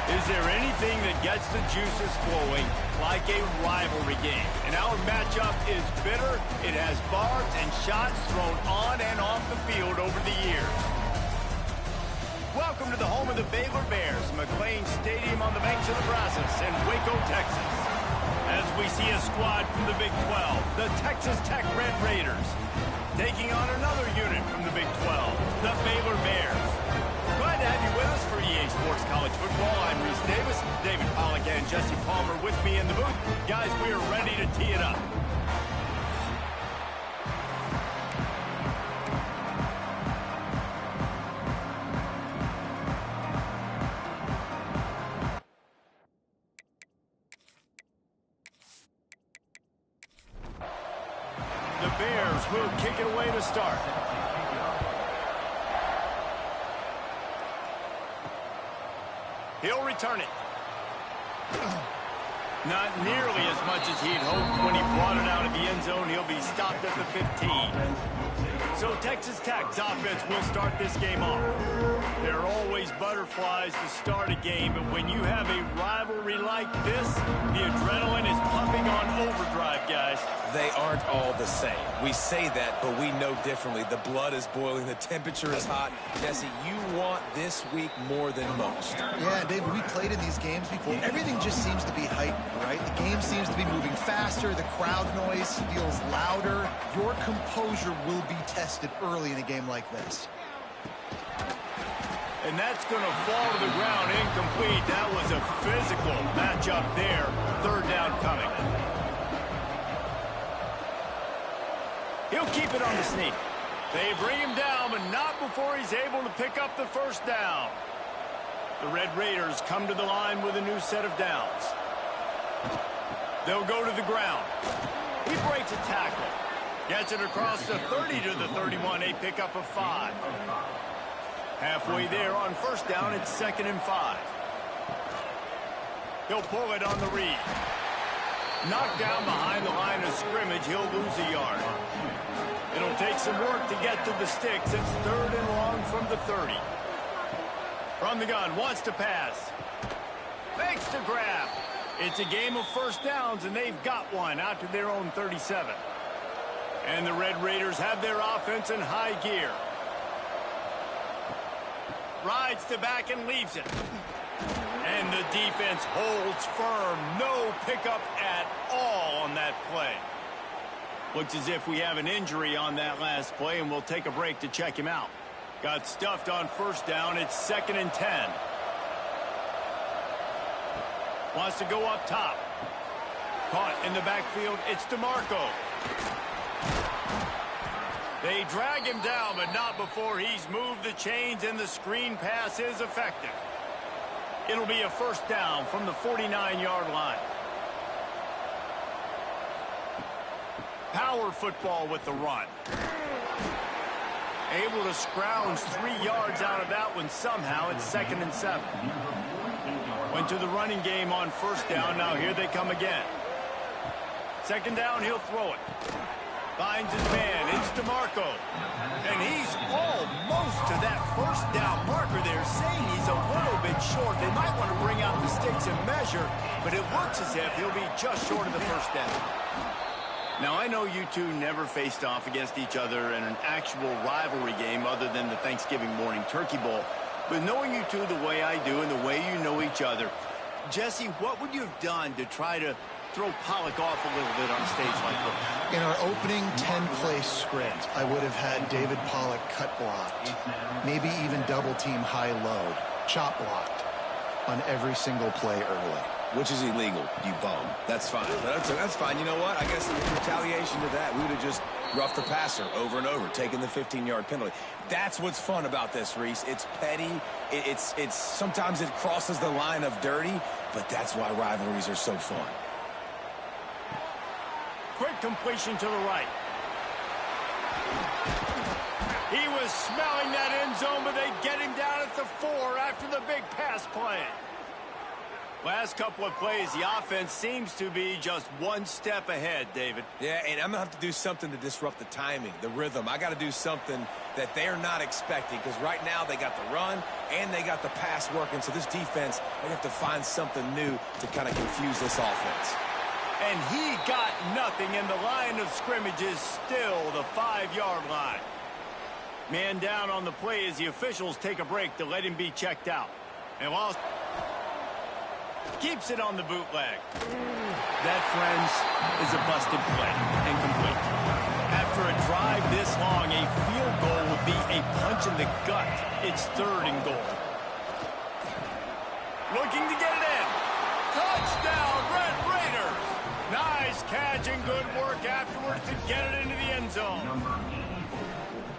Is there anything that gets the juices flowing like a rivalry game? And our matchup is bitter. It has barbs and shots thrown on and off the field over the years. Welcome to the home of the Baylor Bears, McLean Stadium on the banks of the Brazos in Waco, Texas. As we see a squad from the Big 12, the Texas Tech Red Raiders, taking on another unit from the Big 12, the Baylor Bears. Glad to have you with us for EA Sports College Football. I'm Reese Davis, David Pollack and Jesse Palmer with me in the booth. Guys, we are ready to tee it up. The Bears will kick it away to start. He'll return it. Not nearly as much as he'd hoped when he brought it out of the end zone. He'll be stopped at the 15. So Texas Tech's offense will start this game off. There are always butterflies to start a game, but when you have a rivalry like this, the adrenaline is pumping on overdrive, guys. They aren't all the same. We say that, but we know differently. The blood is boiling. The temperature is hot. Jesse, you want this week more than most. Yeah, David, we played in these games before. Everything just seems to be heightened, right? The game seems to be moving faster. The crowd noise feels louder. Your composure will be tested early in a game like this. And that's going to fall to the ground incomplete. That was a physical matchup there. Third down coming. He'll keep it on the sneak. They bring him down, but not before he's able to pick up the first down. The Red Raiders come to the line with a new set of downs. They'll go to the ground. He breaks a tackle. Gets it across the 30 to the 31. A pickup of 5. Halfway there on first down, it's 2nd and 5. He'll pull it on the read. Knocked down behind the line of scrimmage, he'll lose a yard. It'll take some work to get to the sticks. It's 3rd and long from the 30. From the gun, wants to pass. Makes the grab. It's a game of first downs, and they've got one out to their own 37. And the Red Raiders have their offense in high gear. Rides to back and leaves it. And the defense holds firm. No pickup at all on that play. Looks as if we have an injury on that last play, and we'll take a break to check him out. Got stuffed on first down. It's 2nd and 10. Wants to go up top. Caught in the backfield. It's DeMarco. They drag him down, but not before he's moved the chains, and the screen pass is effective. It'll be a first down from the 49-yard line. Power football with the run. Able to scrounge 3 yards out of that one somehow. It's 2nd and 7. Went to the running game on first down. Now here they come again. 2nd down, he'll throw it. Finds his man. It's DeMarco. And he's almost to that first down marker there, saying he's a little bit short. They might want to bring out the sticks and measure, but it looks as if he'll be just short of the first down. Now, I know you two never faced off against each other in an actual rivalry game other than the Thanksgiving morning Turkey Bowl. But knowing you two the way I do and the way you know each other, Jesse, what would you have done to try to throw Pollack off a little bit on a stage like this? In our opening 10-play script, I would have had David Pollack cut blocked, maybe even double-team high-load, chop blocked on every single play early. Which is illegal, you bum. That's fine. That's fine. You know what? I guess in retaliation to that, we would have just roughed the passer over and over, taking the 15-yard penalty. That's what's fun about this, Reese. It's petty. It's sometimes it crosses the line of dirty, but that's why rivalries are so fun. Quick completion to the right. He was smelling that end zone, but they get him down at the 4 after the big pass play. Last couple of plays, the offense seems to be just one step ahead, David. Yeah, and I'm going to have to do something to disrupt the timing, the rhythm. I got to do something that they're not expecting, because right now they got the run and they got the pass working. So this defense, they have to find something new to kind of confuse this offense. And he got nothing, and the line of scrimmage is still the 5-yard line. Man down on the play as the officials take a break to let him be checked out. And lost. Keeps it on the bootleg. That, friends, is a busted play. Incomplete. After a drive this long, a field goal would be a punch in the gut. It's 3rd and goal. Looking to get it in. Touchdown, Red Raiders. Nice catch and good work afterwards to get it into the end zone.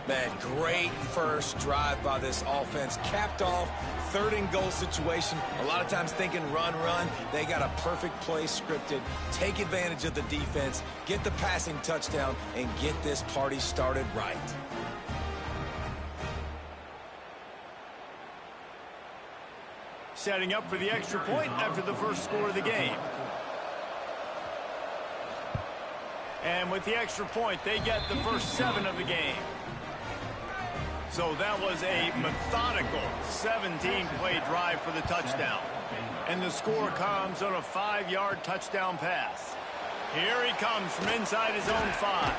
Man, great first drive by this offense. Capped off, 3rd and goal situation. A lot of times thinking run. They got a perfect play scripted. Take advantage of the defense, get the passing touchdown, and get this party started right. Setting up for the extra point after the first score of the game. And with the extra point, they get the first 7 of the game. So that was a methodical 17-play drive for the touchdown. And the score comes on a 5-yard touchdown pass. Here he comes from inside his own 5.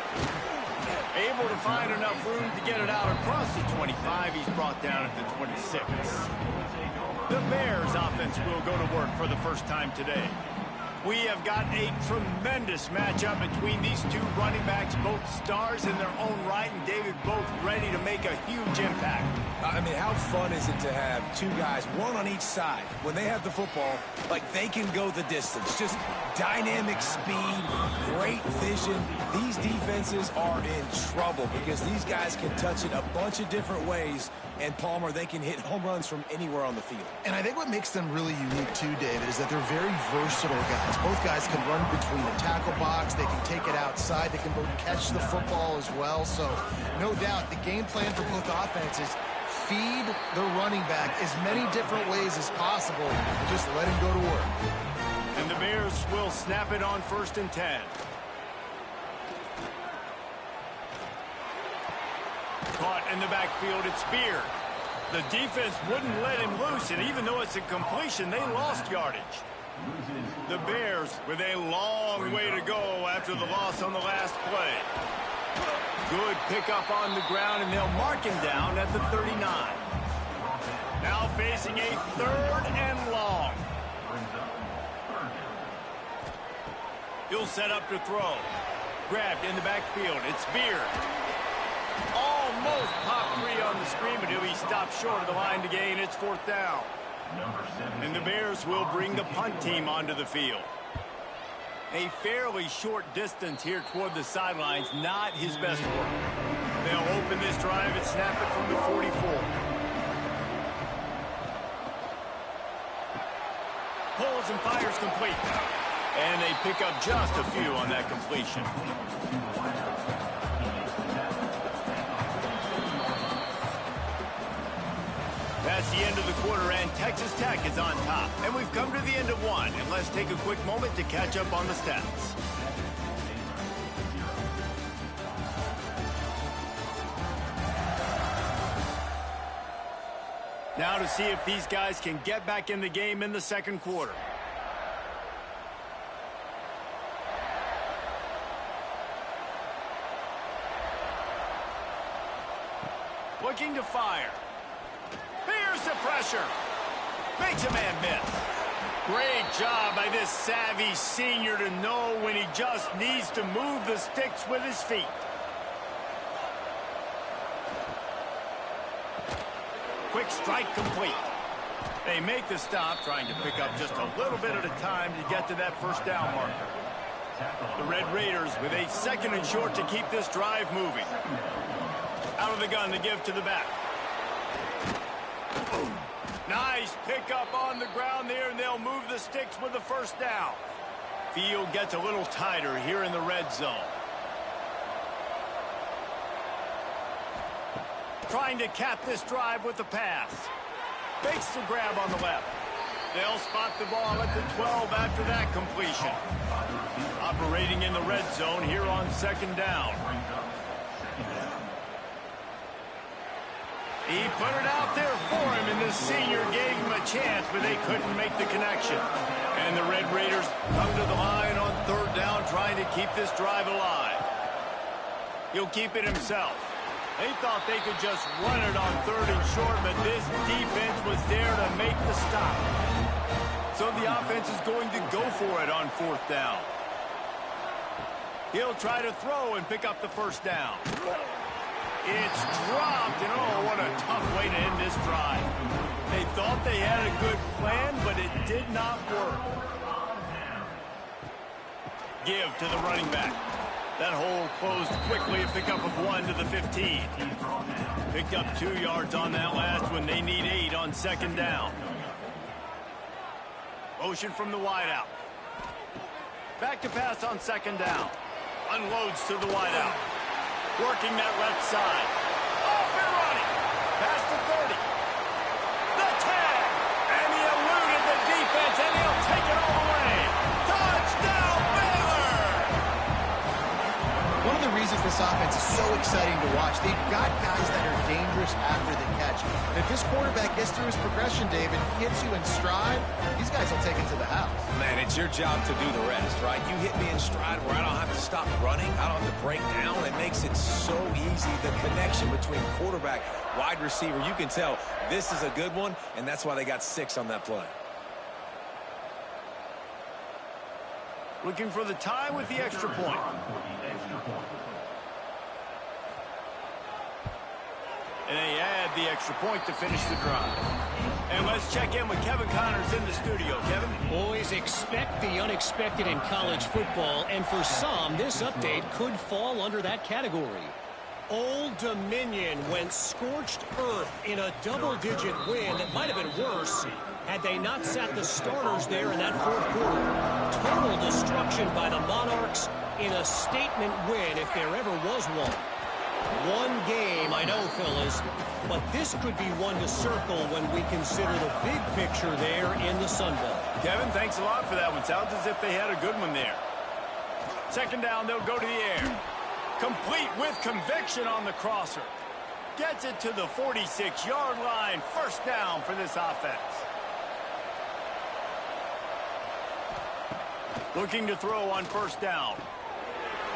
Able to find enough room to get it out across the 25. He's brought down at the 26. The Bears offense will go to work for the first time today. We have got a tremendous matchup between these two running backs, both stars in their own right, and David, both ready to make a huge impact. I mean, how fun is it to have 2 guys, one on each side, when they have the football, like they can go the distance. Just dynamic speed, great vision. These defenses are in trouble because these guys can touch it a bunch of different ways. And, Palmer, they can hit home runs from anywhere on the field. And I think what makes them really unique, too, David, is that they're very versatile guys. Both guys can run between the tackle box. They can take it outside. They can both catch the football as well. So, no doubt, the game plan for both offenses, feed the running back as many different ways as possible and just let him go to work. And the Bears will snap it on 1st and 10. Caught in the backfield, it's Beard. The defense wouldn't let him loose, and even though it's a completion, they lost yardage. The Bears with a long way to go after the loss on the last play. Good pickup on the ground, and they'll mark him down at the 39. Now facing a 3rd and long. He'll set up to throw. Grabbed in the backfield, it's Beard. Almost popped free on the screen, but he'll be stopped short of the line to gain. It's 4th down. And the Bears will bring the punt team onto the field. A fairly short distance here toward the sidelines, not his best work. They'll open this drive and snap it from the 44. Pulls and fires complete. And they pick up just a few on that completion. That's the end of the quarter, and Texas Tech is on top. And we've come to the end of one, and let's take a quick moment to catch up on the stats. Now to see if these guys can get back in the game in the second quarter. Looking to fire. Here's the pressure. Makes a man miss. Great job by this savvy senior to know when he just needs to move the sticks with his feet. Quick strike complete. They make the stop, trying to pick up just a little bit at a time to get to that first down marker. The Red Raiders with a 2nd and short to keep this drive moving. Out of the gun to give to the back. Nice pickup on the ground there, and they'll move the sticks with the first down. Field gets a little tighter here in the red zone. Trying to cap this drive with the pass. Makes the grab on the left. They'll spot the ball at the 12 after that completion. Operating in the red zone here on second down. He put it out there for him, and the senior gave him a chance, but they couldn't make the connection. And the Red Raiders come to the line on third down, trying to keep this drive alive. He'll keep it himself. They thought they could just run it on third and short, but this defense was there to make the stop. So the offense is going to go for it on fourth down. He'll try to throw and pick up the first down. It's dropped, and oh, what a tough way to end this drive. They thought they had a good plan, but it did not work. Give to the running back. That hole closed quickly, a pickup of 1 to the 15. Picked up 2 yards on that last one. They need 8 on second down. Motion from the wideout. Back to pass on second down. Unloads to the wideout. Working that left side. Off and running. Past the 30. The 10. And he eluded the defense, and he'll take it all the way. Touchdown, Baylor! One of the reasons this offense is so exciting to watch, they've got guys that are dangerous after the catch. And if this quarterback gets through his progression, David, hits you in stride, these guys will take it to the house. Man, it's your job to do the rest, right? You hit me in stride where I don't have to stop running. I don't have to break down. It makes it so easy. The connection between quarterback, wide receiver, you can tell this is a good one, and that's why they got 6 on that play. Looking for the tie with the extra point. And they add the extra point to finish the drive. And let's check in with Kevin Connors in the studio. Kevin? Always expect the unexpected in college football, and for some, this update could fall under that category. Old Dominion went scorched earth in a double-digit win that might have been worse had they not sat the starters there in that fourth quarter. Total destruction by the Monarchs in a statement win if there ever was one. One game, I know, fellas, but this could be one to circle when we consider the big picture there in the Sun Belt. Kevin, thanks a lot for that one. Sounds as if they had a good one there. Second down, they'll go to the air. Complete with conviction on the crosser. Gets it to the 46-yard line. First down for this offense. Looking to throw on first down.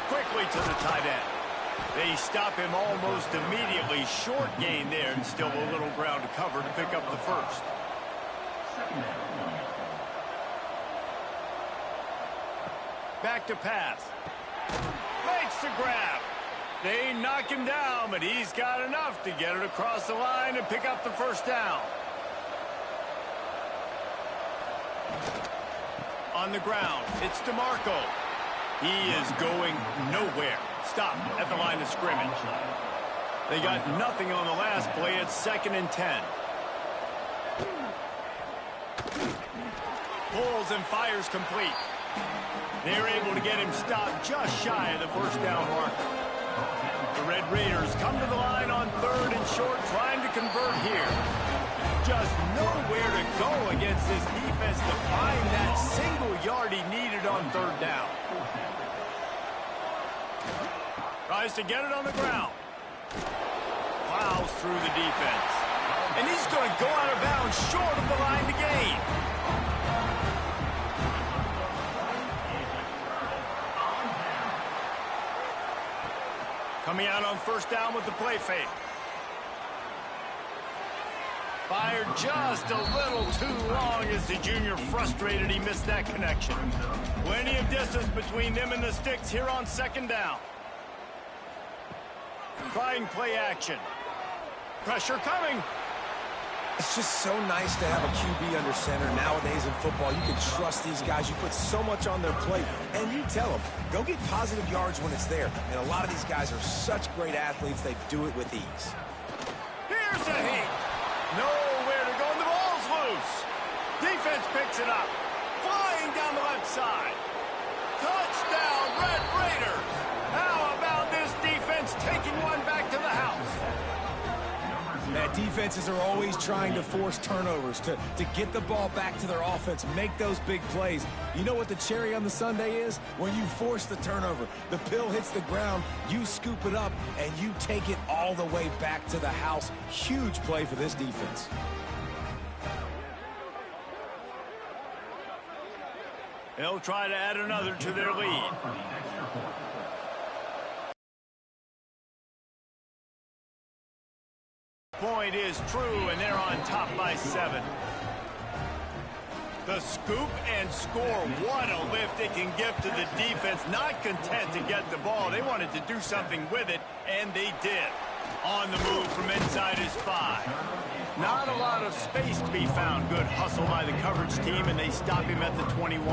Quickly to the tight end. They stop him almost immediately. Short gain there, and still a little ground to cover to pick up the first. Back to pass. Makes the grab. They knock him down, but he's got enough to get it across the line and pick up the first down. On the ground, it's DeMarco. He is going nowhere. Stop at the line of scrimmage. They got nothing on the last play. It's 2nd and 10. Pulls and fires complete. They're able to get him stopped just shy of the first down marker. The Red Raiders come to the line on 3rd and short, trying to convert here. Just nowhere to go against this defense to find that single yard he needed on 3rd down. Tries to get it on the ground. Plows through the defense. And he's going to go out of bounds short of the line to gain. Coming out on first down with the play fake. Fired just a little too long as the junior frustrated he missed that connection. Plenty of distance between them and the sticks here on 2nd down. Trying play action. Pressure coming. It's just so nice to have a QB under center. Nowadays in football, you can trust these guys. You put so much on their plate, and you tell them, go get positive yards when it's there. And a lot of these guys are such great athletes, they do it with ease. Here's a hit. Nowhere to go, and the ball's loose. Defense picks it up. Flying down the left side. Touchdown, Red Raiders. How about this defense taking one back to the house? That Defenses are always trying to force turnovers, to get the ball back to their offense, make those big plays. You know what the cherry on the sundae is? When you force the turnover, the pill hits the ground, you scoop it up, and you take it all the way back to the house. Huge play for this defense. They'll try to add another to their lead. Point is true, and they're on top by 7. The scoop and score. What a lift it can give to the defense. Not content to get the ball. They wanted to do something with it, and they did. On the move from inside his 5. Not a lot of space to be found. Good hustle by the coverage team, and they stop him at the 21.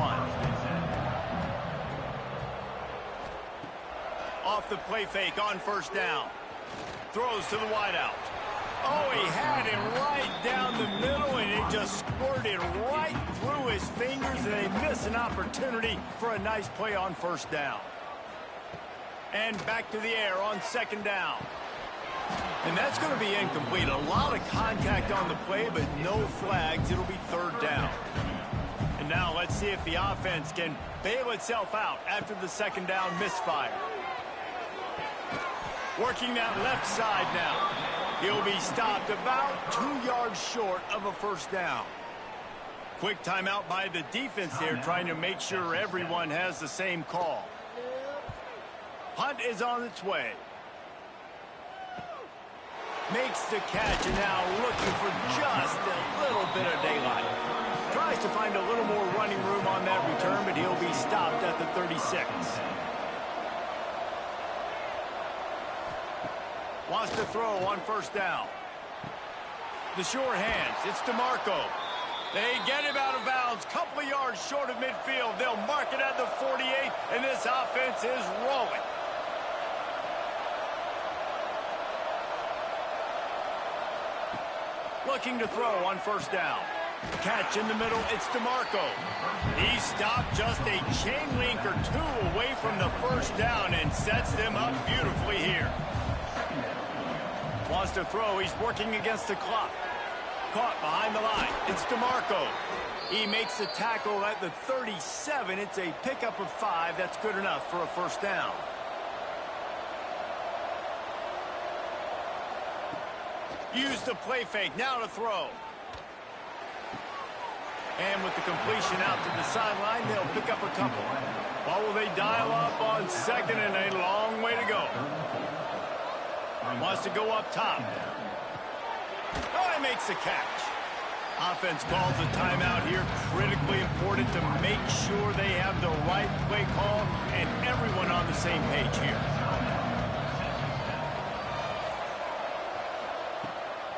Off the play fake on first down. Throws to the wideout. Oh, he had him right down the middle, and it just squirted right through his fingers, and they miss an opportunity for a nice play on first down. And back to the air on second down. And that's going to be incomplete. A lot of contact on the play, but no flags. It'll be third down. And now let's see if the offense can bail itself out after the second down misfire. Working that left side now. He'll be stopped about 2 yards short of a first down. Quick timeout by the defense there, trying to make sure everyone has the same call. Hunt is on its way. Makes the catch, and now looking for just a little bit of daylight. Tries to find a little more running room on that return, but he'll be stopped at the 36. Wants to throw on first down. The sure hands. It's DeMarco. They get him out of bounds. Couple of yards short of midfield. They'll mark it at the 48, and this offense is rolling. Looking to throw on first down. Catch in the middle. It's DeMarco. He stopped just a chain link or 2 away from the first down and sets them up beautifully here. Wants to throw. He's working against the clock. Caught behind the line. It's DeMarco. He makes the tackle at the 37. It's a pickup of 5. That's good enough for a first down. Use the play fake. Now to throw. And with the completion out to the sideline, they'll pick up a couple. Or will they dial up on second, and a long way to go. Wants to go up top. Oh, he makes the catch. Offense calls a timeout here. Critically important to make sure they have the right play call and everyone on the same page here.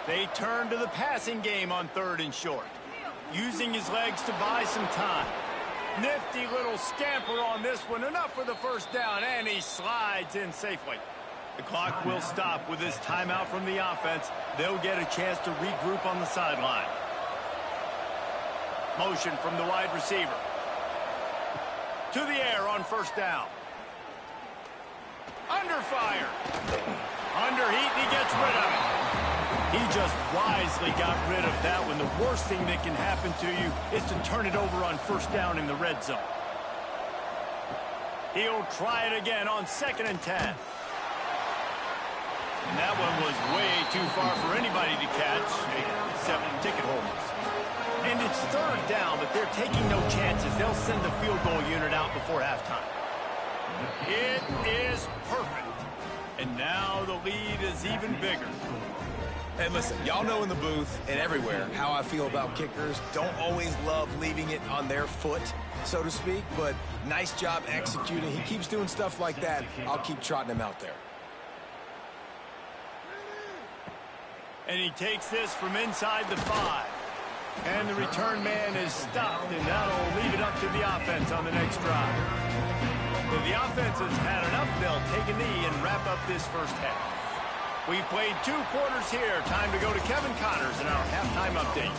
They turn to the passing game on 3rd and short. Using his legs to buy some time. Nifty little scamper on this one. Enough for the first down, and he slides in safely. The clock will stop with this timeout from the offense. They'll get a chance to regroup on the sideline. Motion from the wide receiver. To the air on first down. Under fire. Under heat, and he gets rid of it. He just wisely got rid of that one. The worst thing that can happen to you is to turn it over on first down in the red zone. He'll try it again on 2nd and 10. And that one was way too far for anybody to catch, except ticket holders. And it's 3rd down, but they're taking no chances. They'll send the field goal unit out before halftime. It is perfect. And now the lead is even bigger. And listen, y'all know in the booth and everywhere how I feel about kickers. Don't always love leaving it on their foot, so to speak, but nice job executing. He keeps doing stuff like that. I'll keep trotting him out there. And he takes this from inside the 5. And the return man is stopped, and that'll leave it up to the offense on the next drive. If the offense has had enough, they'll take a knee and wrap up this first half. We've played 2 quarters here. Time to go to Kevin Connors in our halftime update.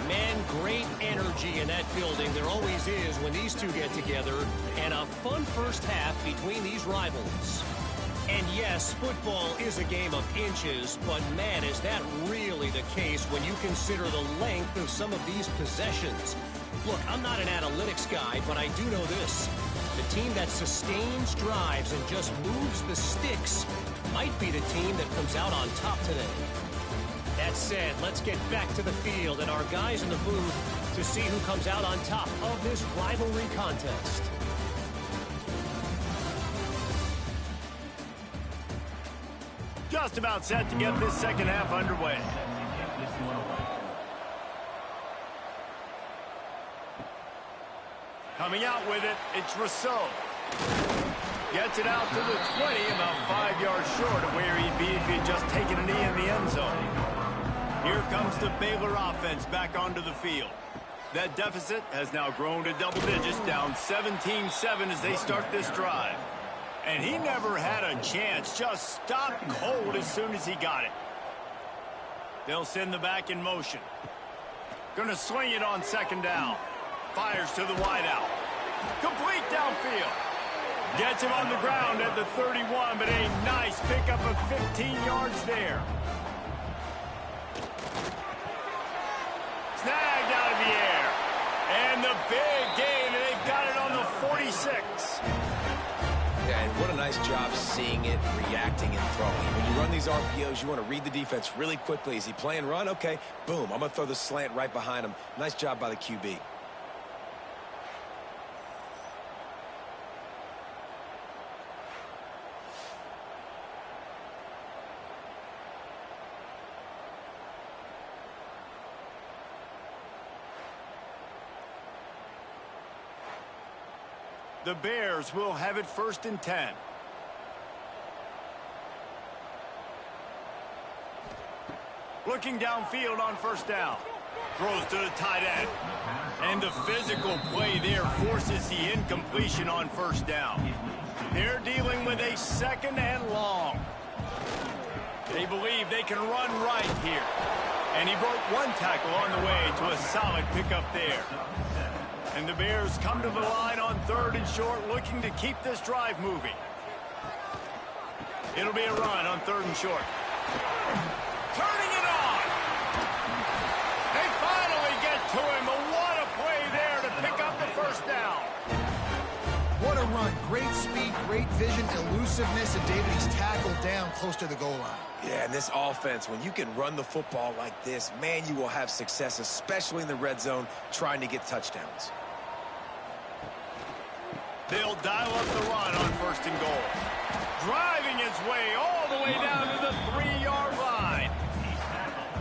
Man, great energy in that building. There always is when these two get together. And a fun first half between these rivals. And yes, football is a game of inches, but man, is that really the case when you consider the length of some of these possessions. Look, I'm not an analytics guy, but I do know this. The team that sustains drives and just moves the sticks might be the team that comes out on top today. That said, let's get back to the field and our guys in the booth to see who comes out on top of this rivalry contest. Just about set to get this second half underway. Coming out with it, it's Rousseau. Gets it out to the 20, about 5 yards short of where he'd be if he had just taken a knee in the end zone. Here comes the Baylor offense back onto the field. That deficit has now grown to double digits, down 17-7 as they start this drive. And he never had a chance, just stopped cold as soon as he got it. They'll send the back in motion. Gonna swing it on second down. Fires to the wideout. Complete downfield. Gets him on the ground at the 31, but a nice pickup of 15 yards there. Snagged out of the air. And the big gain, and they've got it on the 46. Yeah, and what a nice job seeing it, reacting, and throwing. When you run these RPOs, you want to read the defense really quickly. Is he playing run? Okay, boom, I'm going to throw the slant right behind him. Nice job by the QB. The Bears will have it 1st and 10. Looking downfield on first down. Throws to the tight end. And the physical play there forces the incompletion on first down. They're dealing with a 2nd and long. They believe they can run right here. And he broke one tackle on the way to a solid pickup there. And the Bears come to the line on 3rd and short, looking to keep this drive moving. It'll be a run on 3rd and short. Turning it on! They finally get to him, but what a play there to pick up the first down. What a run. Great speed, great vision, elusiveness, and David, he's tackled down close to the goal line. Yeah, and this offense, when you can run the football like this, man, you will have success, especially in the red zone, trying to get touchdowns. They'll dial up the run on 1st and goal. Driving his way all the way down to the 3-yard line.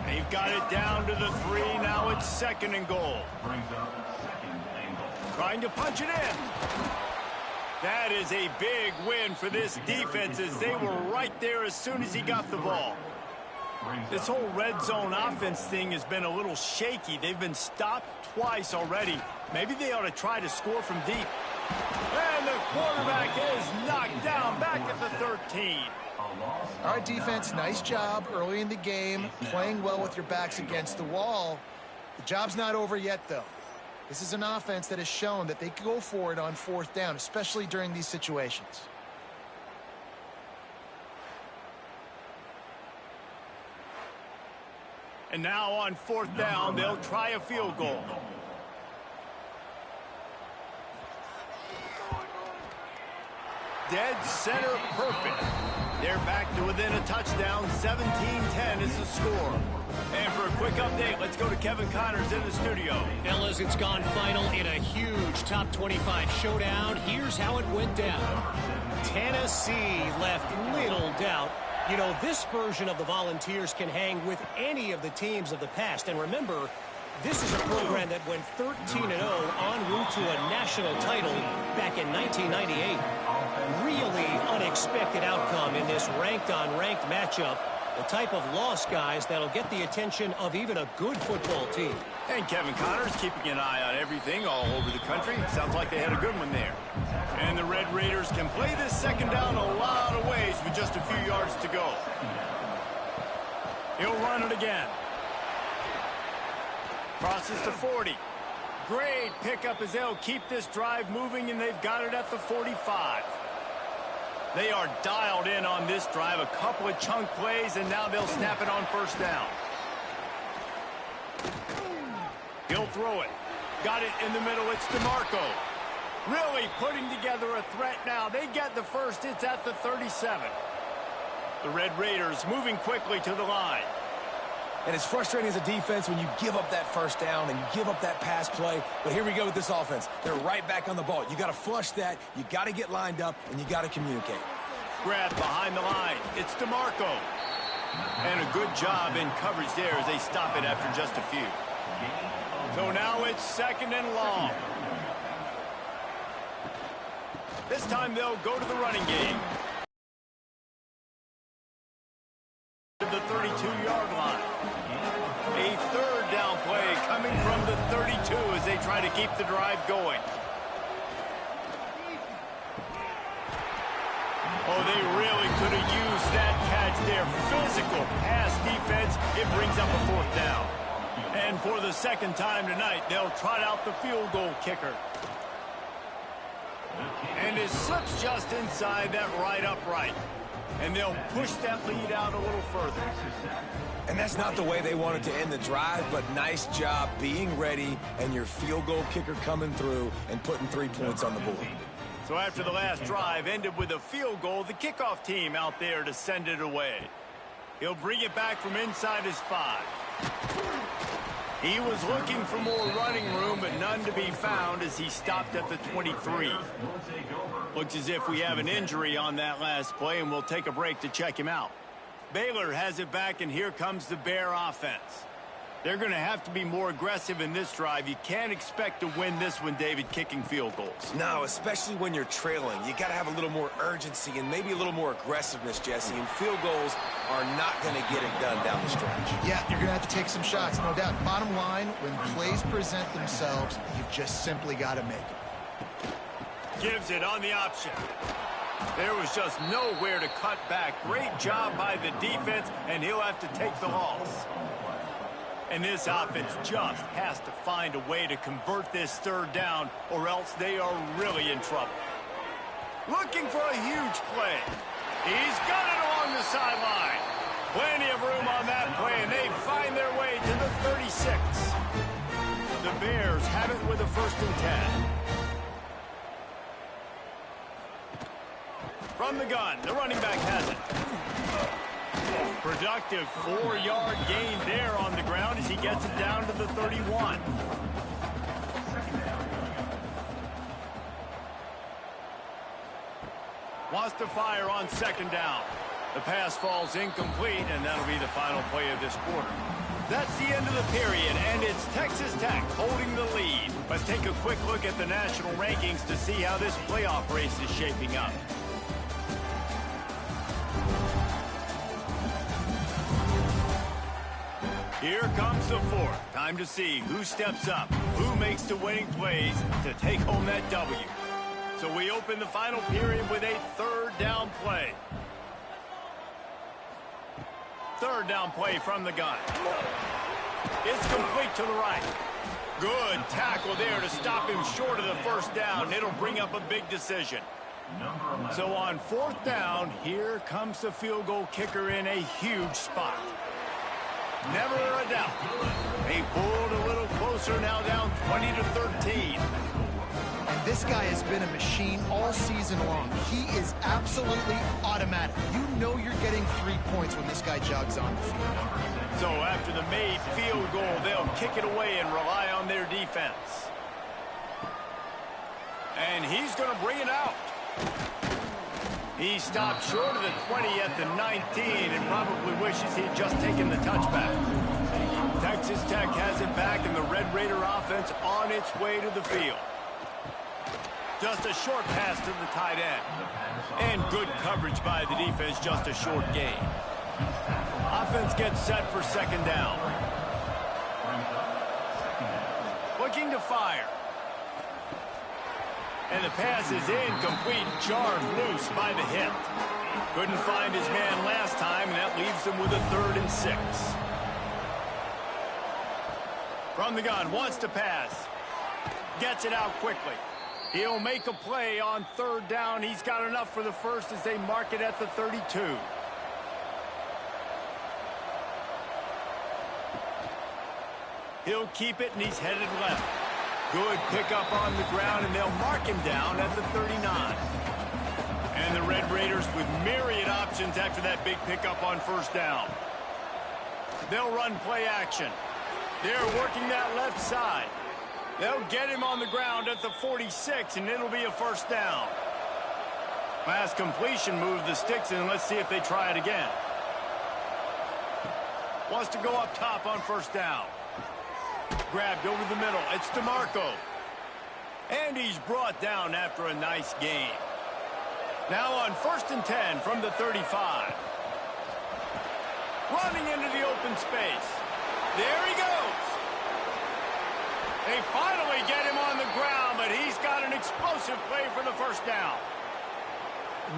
They've got it down to the 3. Now it's 2nd and goal. Trying to punch it in. That is a big win for this defense as they were right there as soon as he got the ball. This whole red zone offense thing has been a little shaky. They've been stopped twice already. Maybe they ought to try to score from deep. And the quarterback is knocked down back at the 13. All right, defense, nice job early in the game, playing well with your backs against the wall. The job's not over yet, though. This is an offense that has shown that they can go for it on 4th down, especially during these situations. And now on 4th down, they'll try a field goal. Dead center perfect. They're back to within a touchdown. 17-10 is the score. And for a quick update, let's go to Kevin Connors in the studio. Fellas, it's gone final in a huge top 25 showdown. Here's how it went down. Tennessee left little doubt. You know, this version of the Volunteers can hang with any of the teams of the past. And remember, this is a program that went 13-0 en route to a national title back in 1998. Really unexpected outcome in this ranked-on-ranked matchup. The type of loss, guys, that'll get the attention of even a good football team. And Kevin Connors keeping an eye on everything all over the country. Sounds like they had a good one there. And the Red Raiders can play this 2nd down a lot of ways with just a few yards to go. He'll run it again. Crosses the 40. Great pickup as they'll keep this drive moving, and they've got it at the 45. They are dialed in on this drive. A couple of chunk plays, and now they'll snap it on first down. He'll throw it. Got it in the middle. It's DeMarco. Really putting together a threat now. They get the first. It's at the 37. The Red Raiders moving quickly to the line. And it's frustrating as a defense when you give up that first down and you give up that pass play. But here we go with this offense. They're right back on the ball. You got to flush that. You got to get lined up, and you got to communicate. Grab behind the line. It's DeMarco. And a good job in coverage there as they stop it after just a few. So now it's 2nd and long. This time they'll go to the running game. To the 32-yard line. A 3rd down play coming from the 32 as they try to keep the drive going. Oh, they really could have used that catch there. Physical pass defense. It brings up a 4th down. And for the 2nd time tonight, they'll trot out the field goal kicker. And it slips just inside that right upright. And they'll push that lead out a little further. And that's not the way they wanted to end the drive, but nice job being ready and your field goal kicker coming through and putting 3 points on the board. So after the last drive ended with a field goal, the kickoff team out there to send it away. He'll bring it back from inside his 5. He was looking for more running room, but none to be found as he stopped at the 23. Looks as if we have an injury on that last play, and we'll take a break to check him out. Baylor has it back, and here comes the Bear offense. They're going to have to be more aggressive in this drive. You can't expect to win this one, David, kicking field goals. No, especially when you're trailing. You got to have a little more urgency and maybe a little more aggressiveness, Jesse. And field goals are not going to get it done down the stretch. Yeah, you're going to have to take some shots, no doubt. Bottom line, when plays present themselves, you've just simply got to make them. Gives it on the option. There was just nowhere to cut back. Great job by the defense, and he'll have to take the loss. And this offense just has to find a way to convert this 3rd down, or else they are really in trouble. Looking for a huge play. He's got it along the sideline. Plenty of room on that play, and they find their way to the 36. The Bears have it with a 1st and 10. From the gun, the running back has it. Productive 4-yard gain there on the ground as he gets it down to the 31. Wants to fire on 2nd down. The pass falls incomplete, and that'll be the final play of this quarter. That's the end of the period, and it's Texas Tech holding the lead. Let's take a quick look at the national rankings to see how this playoff race is shaping up. Here comes the 4th. Time to see who steps up, who makes the winning plays to take home that W. So we open the final period with a 3rd down play. 3rd down play from the gun. It's complete to the right. Good tackle there to stop him short of the 1st down. It'll bring up a big decision. So on 4th down, here comes the field goal kicker in a huge spot. Never a doubt. They pulled a little closer, now down 20-13. And this guy has been a machine all season long. He is absolutely automatic. You know you're getting 3 points when this guy jogs on the field. So after the made field goal, they'll kick it away and rely on their defense. And he's going to bring it out. He stopped short of the 20 at the 19 and probably wishes he'd just taken the touchback. Texas Tech has it back, and the Red Raider offense on its way to the field. Just a short pass to the tight end. And good coverage by the defense, just a short gain. Offense gets set for 2nd down. Looking to fire. And the pass is incomplete, jarred loose by the hip. Couldn't find his man last time, and that leaves him with a 3rd and 6. From the gun, wants to pass. Gets it out quickly. He'll make a play on third down. He's got enough for the first as they mark it at the 32. He'll keep it, and he's headed left. Good pickup on the ground, and they'll mark him down at the 39. And the Red Raiders with myriad options after that big pickup on first down. They'll run play action. They're working that left side. They'll get him on the ground at the 46, and it'll be a first down. Pass completion, move the sticks, and let's see if they try it again. Wants to go up top on first down. Grabbed over the middle. It's DeMarco. And he's brought down after a nice gain. Now on 1st and 10 from the 35. Running into the open space. There he goes. They finally get him on the ground, but he's got an explosive play for the first down.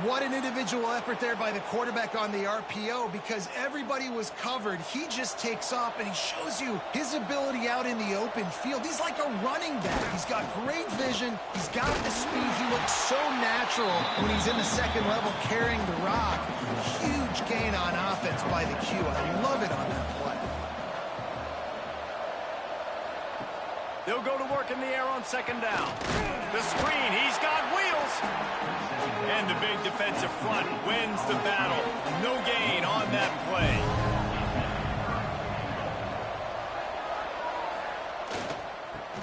What an individual effort there by the quarterback on the RPO, because everybody was covered. He just takes off, and he shows you his ability out in the open field. He's like a running back. He's got great vision. He's got the speed. He looks so natural when he's in the second level carrying the rock. Huge gain on offense by the Q. I love it on that play. They'll go to work in the air on second down. The screen, he's got wheels. And the big defensive front wins the battle. No gain on that play.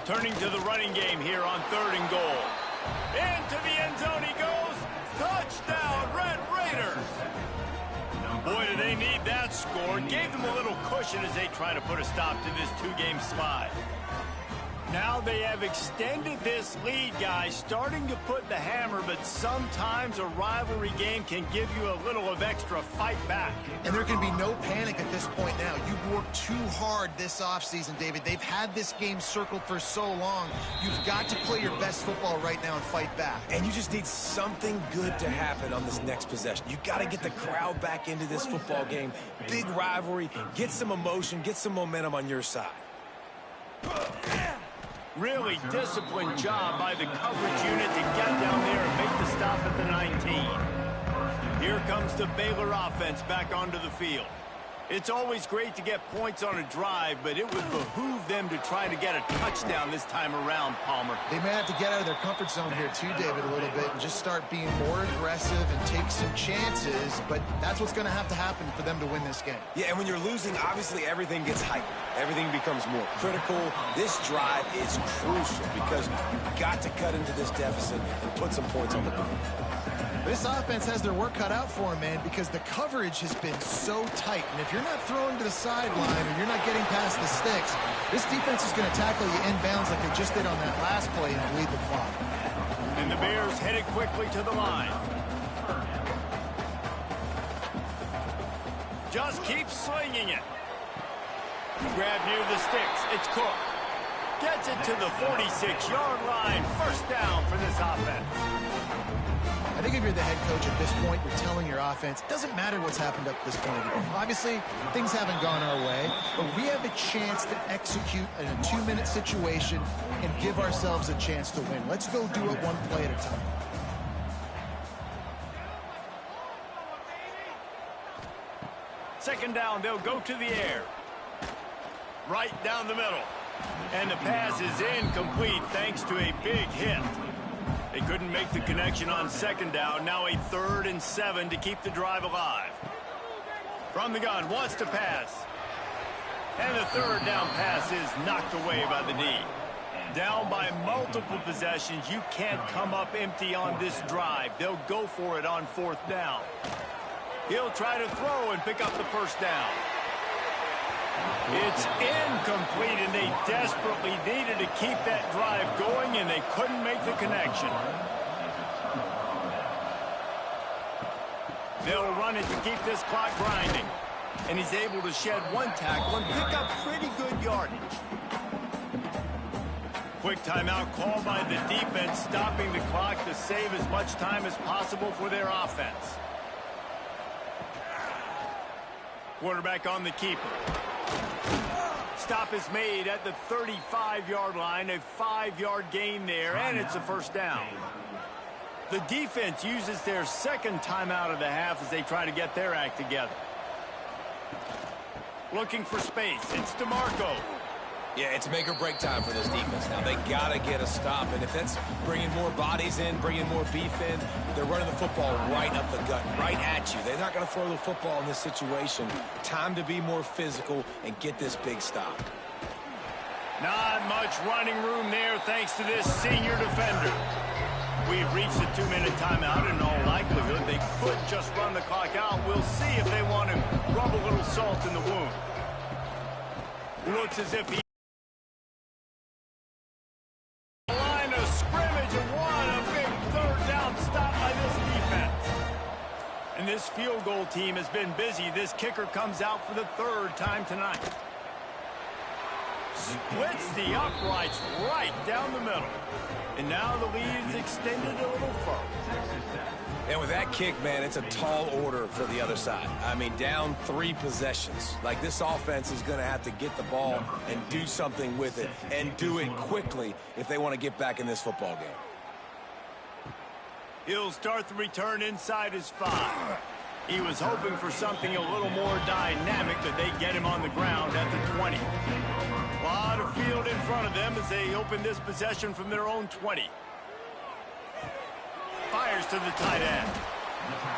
Turning to the running game here on 3rd and goal. Into the end zone he goes. Touchdown, Red Raiders. Boy, do they need that score. Gave them a little cushion as they try to put a stop to this 2-game slide. Now they have extended this lead, guys, starting to put the hammer, but sometimes a rivalry game can give you a little of extra fight back. And there can be no panic at this point now. You've worked too hard this offseason, David. They've had this game circled for so long. You've got to play your best football right now and fight back. And you just need something good to happen on this next possession. You got to get the crowd back into this football game. Big rivalry. Get some emotion. Get some momentum on your side. Really disciplined job by the coverage unit to get down there and make the stop at the 19. Here comes the Baylor offense back onto the field. It's always great to get points on a drive, but it would behoove them to try to get a touchdown this time around, Palmer. They may have to get out of their comfort zone here too, David, a little bit, and just start being more aggressive and take some chances, but that's what's going to happen for them to win this game. Yeah, and when you're losing, obviously everything gets heightened. Everything becomes more critical. This drive is crucial because you've got to cut into this deficit and put some points on the board. This offense has their work cut out for them, man, because the coverage has been so tight. And if you're not throwing to the sideline or you're not getting past the sticks, this defense is going to tackle you inbounds like they just did on that last play and bleed the clock. And the Bears headed quickly to the line. Just keep slinging it. Grab near the sticks. It's Cook. Gets it to the 46-yard line. First down for this offense. I think if you're the head coach at this point, you're telling your offense, it doesn't matter what's happened up to this point. Obviously, things haven't gone our way, but we have a chance to execute in a 2-minute situation and give ourselves a chance to win. Let's go do it one play at a time. Second down, they'll go to the air. Right down the middle. And the pass is incomplete thanks to a big hit. They couldn't make the connection on second down. Now a 3rd and 7 to keep the drive alive. From the gun, wants to pass. And the 3rd down pass is knocked away by the D. Down by multiple possessions. You can't come up empty on this drive. They'll go for it on 4th down. He'll try to throw and pick up the first down. It's incomplete, and they desperately needed to keep that drive going, and they couldn't make the connection. They'll run it to keep this clock grinding. And he's able to shed one tackle and pick up pretty good yardage. Quick timeout call by the defense, stopping the clock to save as much time as possible for their offense. Quarterback on the keeper. Stop is made at the 35-yard line, a 5-yard gain there, and it's a first down. The defense uses their second timeout of the half as they try to get their act together. Looking for space. It's DeMarco. Yeah, it's make or break time for this defense now. They got to get a stop, and if that's bringing more bodies in, bringing more beef in, they're running the football right up the gut, right at you. They're not going to throw the football in this situation. Time to be more physical and get this big stop. Not much running room there thanks to this senior defender. We've reached the 2-minute timeout. In all likelihood, they could just run the clock out. We'll see if they want to rub a little salt in the wound. Looks as if he line of scrimmage and won a big third down stop by this defense. And this field goal team has been busy. This kicker comes out for the third time tonight. Splits the uprights right down the middle. And now the lead is extended a little further. And with that kick, man, it's a tall order for the other side. I mean, down 3 possessions. Like, this offense is going to have to get the ball and do something with it, and do it quickly if they want to get back in this football game. He'll start the return inside his 5. He was hoping for something a little more dynamic, but they get him on the ground at the 20. A lot of field in front of them as they open this possession from their own 20. Fires to the tight end.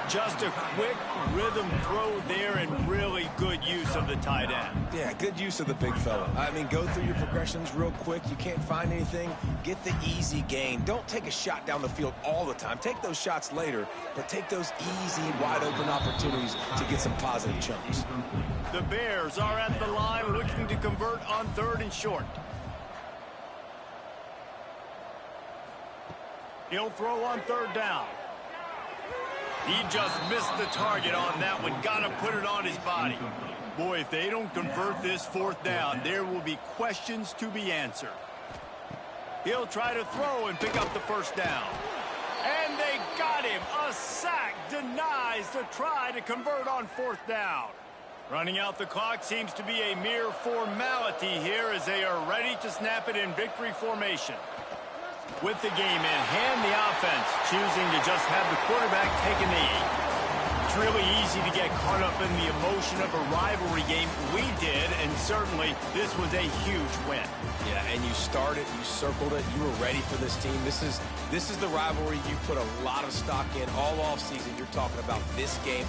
Just a quick rhythm throw there and really good use of the tight end. Yeah, good use of the big fella. I mean, go through your progressions real quick. You can't find anything. Get the easy gain. Don't take a shot down the field all the time. Take those shots later, but take those easy, wide-open opportunities to get some positive chunks. The Bears are at the line looking to convert on 3rd and short. He'll throw on 3rd down. He just missed the target on that one. Got to put it on his body. Boy, if they don't convert this 4th down, there will be questions to be answered. He'll try to throw and pick up the 1st down. And they got him. A sack denies the try to convert on 4th down. Running out the clock seems to be a mere formality here as they are ready to snap it in victory formation. With the game in hand, the offense choosing to just have the quarterback take a knee. It's really easy to get caught up in the emotion of a rivalry game. We did, and certainly this was a huge win. Yeah, and you started, you circled it, you were ready for this team. This is the rivalry you put a lot of stock in all offseason. You're talking about this game